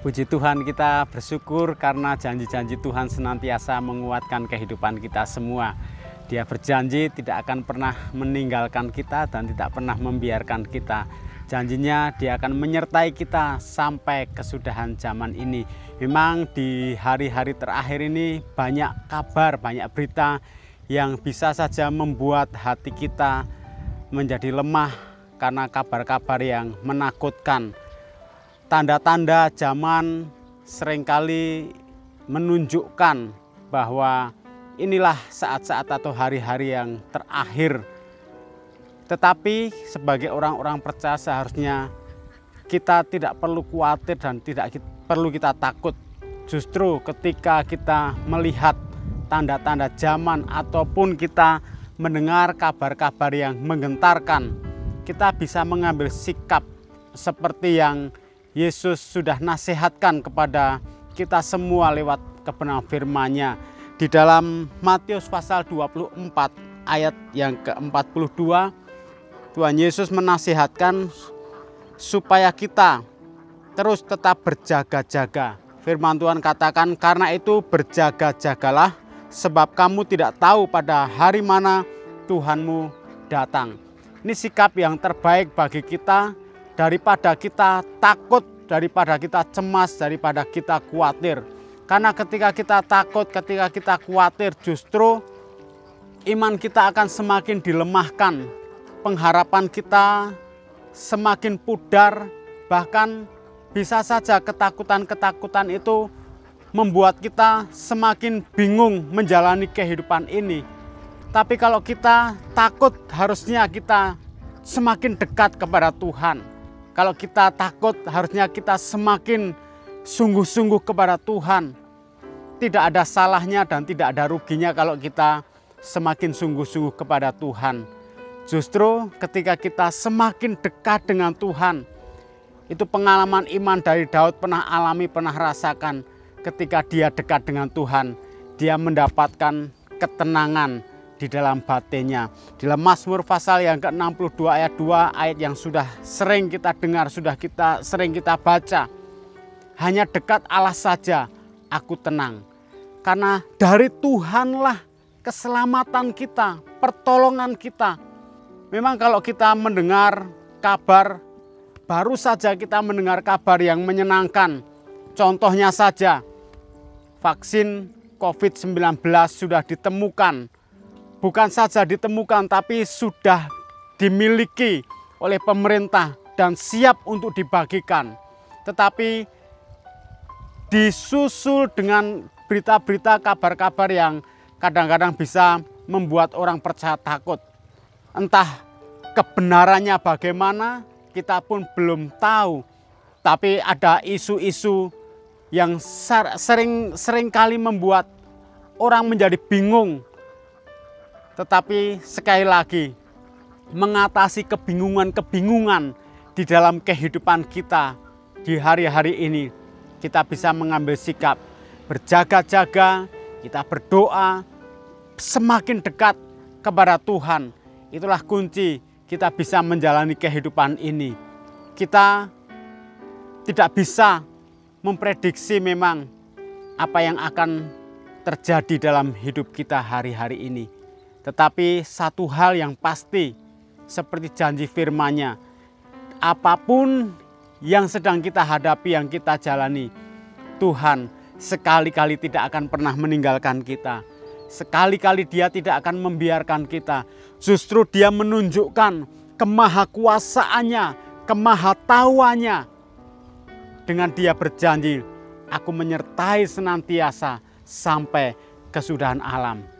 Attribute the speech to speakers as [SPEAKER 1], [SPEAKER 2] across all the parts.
[SPEAKER 1] Puji Tuhan, kita bersyukur karena janji-janji Tuhan senantiasa menguatkan kehidupan kita semua. Dia berjanji tidak akan pernah meninggalkan kita dan tidak pernah membiarkan kita. Janjinya Dia akan menyertai kita sampai kesudahan zaman ini. Memang di hari-hari terakhir ini banyak kabar, banyak berita yang bisa saja membuat hati kita menjadi lemah karena kabar-kabar yang menakutkan. Tanda-tanda zaman seringkali menunjukkan bahwa inilah saat-saat atau hari-hari yang terakhir. Tetapi sebagai orang-orang percaya seharusnya kita tidak perlu khawatir dan tidak perlu kita takut. Justru ketika kita melihat tanda-tanda zaman ataupun kita mendengar kabar-kabar yang menggentarkan, kita bisa mengambil sikap seperti yang Yesus sudah nasihatkan kepada kita semua lewat kebenaran firman-Nya. Di dalam Matius pasal 24 ayat yang ke-42, Tuhan Yesus menasihatkan supaya kita terus tetap berjaga-jaga. Firman Tuhan katakan, karena itu berjaga-jagalah, sebab kamu tidak tahu pada hari mana Tuhanmu datang. Ini sikap yang terbaik bagi kita, daripada kita takut, daripada kita cemas, daripada kita khawatir. Karena ketika kita takut, ketika kita khawatir, justru iman kita akan semakin dilemahkan. Pengharapan kita semakin pudar, bahkan bisa saja ketakutan-ketakutan itu membuat kita semakin bingung menjalani kehidupan ini. Tapi kalau kita takut, harusnya kita semakin dekat kepada Tuhan. Kalau kita takut, harusnya kita semakin sungguh-sungguh kepada Tuhan. Tidak ada salahnya dan tidak ada ruginya kalau kita semakin sungguh-sungguh kepada Tuhan. Justru ketika kita semakin dekat dengan Tuhan, itu pengalaman iman dari Daud pernah alami, pernah rasakan. Ketika dia dekat dengan Tuhan, dia mendapatkan ketenangan di dalam batinnya. Di dalam Mazmur pasal yang ke-62 ayat 2, ayat yang sudah sering kita dengar, sering kita baca. Hanya dekat Allah saja aku tenang. Karena dari Tuhanlah keselamatan kita, pertolongan kita. Memang kalau kita mendengar kabar, baru saja kita mendengar kabar yang menyenangkan. Contohnya saja, vaksin COVID-19 sudah ditemukan. Bukan saja ditemukan, tapi sudah dimiliki oleh pemerintah dan siap untuk dibagikan. Tetapi disusul dengan berita-berita, kabar-kabar yang kadang-kadang bisa membuat orang percaya takut. Entah kebenarannya bagaimana, kita pun belum tahu. Tapi ada isu-isu yang sering kali membuat orang menjadi bingung. Tetapi sekali lagi, mengatasi kebingungan-kebingungan di dalam kehidupan kita di hari-hari ini, kita bisa mengambil sikap berjaga-jaga, kita berdoa, semakin dekat kepada Tuhan. Itulah kunci kita bisa menjalani kehidupan ini. Kita tidak bisa memprediksi memang apa yang akan terjadi dalam hidup kita hari-hari ini. Tetapi satu hal yang pasti, seperti janji firman-Nya, apapun yang sedang kita hadapi, yang kita jalani, Tuhan sekali-kali tidak akan pernah meninggalkan kita. Sekali-kali Dia tidak akan membiarkan kita. Justru Dia menunjukkan kemahakuasaannya, kemahatauannya. Dengan Dia berjanji, aku menyertai senantiasa sampai kesudahan alam.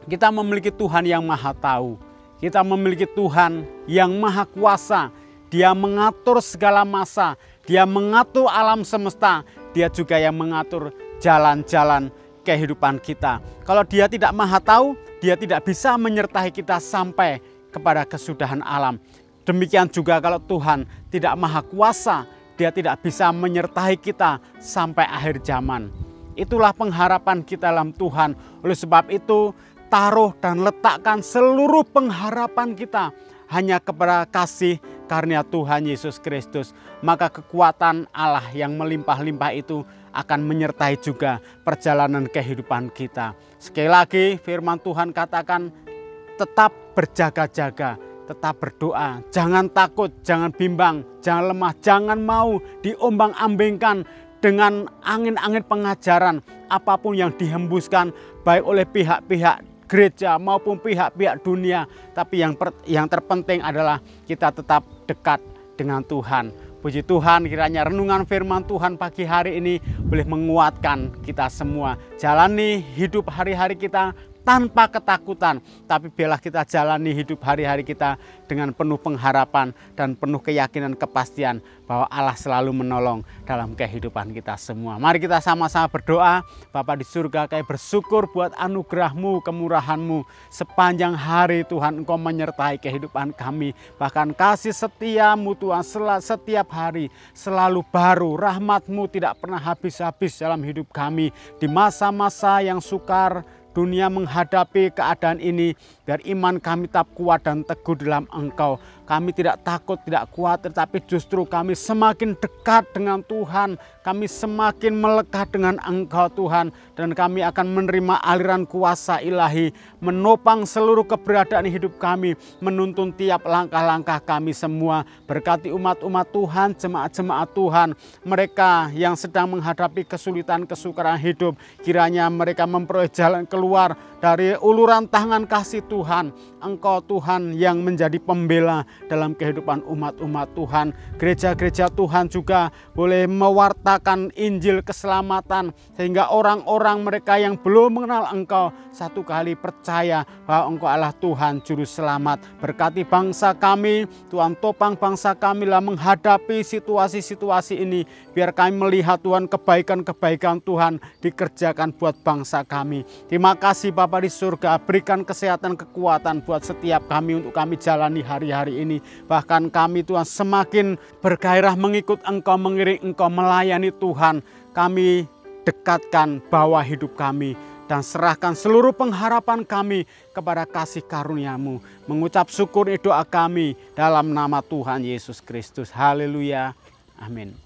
[SPEAKER 1] Kita memiliki Tuhan yang maha tahu. Kita memiliki Tuhan yang maha kuasa. Dia mengatur segala masa. Dia mengatur alam semesta. Dia juga yang mengatur jalan-jalan kehidupan kita. Kalau Dia tidak maha tahu, Dia tidak bisa menyertai kita sampai kepada kesudahan alam. Demikian juga kalau Tuhan tidak maha kuasa, Dia tidak bisa menyertai kita sampai akhir zaman. Itulah pengharapan kita dalam Tuhan. Oleh sebab itu, taruh dan letakkan seluruh pengharapan kita hanya kepada kasih karunia Tuhan Yesus Kristus, maka kekuatan Allah yang melimpah-limpah itu akan menyertai juga perjalanan kehidupan kita. Sekali lagi firman Tuhan katakan, tetap berjaga-jaga, tetap berdoa, jangan takut, jangan bimbang, jangan lemah, jangan mau diombang-ambingkan dengan angin-angin pengajaran apapun yang dihembuskan baik oleh pihak-pihak gereja maupun pihak-pihak dunia. Tapi yang terpenting adalah kita tetap dekat dengan Tuhan. Puji Tuhan, kiranya renungan firman Tuhan pagi hari ini boleh menguatkan kita semua. Jalani hidup hari-hari kita tanpa ketakutan, tapi biarlah kita jalani hidup hari-hari kita dengan penuh pengharapan dan penuh keyakinan kepastian bahwa Allah selalu menolong dalam kehidupan kita semua. Mari kita sama-sama berdoa. Bapa di surga, kami bersyukur buat anugerah-Mu, kemurahan-Mu. Sepanjang hari Tuhan Engkau menyertai kehidupan kami. Bahkan kasih setia-Mu Tuhan setiap hari selalu baru. Rahmat-Mu tidak pernah habis-habis dalam hidup kami. Di masa-masa yang sukar dunia menghadapi keadaan ini, biar iman kami tetap kuat dan teguh dalam Engkau. Kami tidak takut, tidak khawatir, tapi justru kami semakin dekat dengan Tuhan. Kami semakin melekat dengan Engkau Tuhan. Dan kami akan menerima aliran kuasa ilahi, menopang seluruh keberadaan hidup kami, menuntun tiap langkah-langkah kami semua. Berkati umat-umat Tuhan, jemaat-jemaat Tuhan, mereka yang sedang menghadapi kesulitan, kesukaran hidup, kiranya mereka memperoleh jalan keluar dari uluran tangan kasih Tuhan. Engkau Tuhan yang menjadi pembela dalam kehidupan umat-umat Tuhan. Gereja-gereja Tuhan juga boleh mewartakan Injil keselamatan, sehingga orang-orang mereka yang belum mengenal Engkau satu kali percaya bahwa Engkau adalah Tuhan Juru Selamat. Berkati bangsa kami, Tuhan, topang bangsa kami lah menghadapi situasi-situasi ini. Biar kami melihat Tuhan, kebaikan-kebaikan Tuhan dikerjakan buat bangsa kami. Terima kasih Bapa di surga, berikan kesehatan, kekuatan buat setiap kami untuk kami jalani hari-hari ini. Bahkan kami Tuhan semakin bergairah mengikut Engkau, mengiring Engkau, melayani Tuhan. Kami dekatkan bawa hidup kami dan serahkan seluruh pengharapan kami kepada kasih karunia-Mu. Mengucap syukur doa kami dalam nama Tuhan Yesus Kristus. Haleluya. Amin.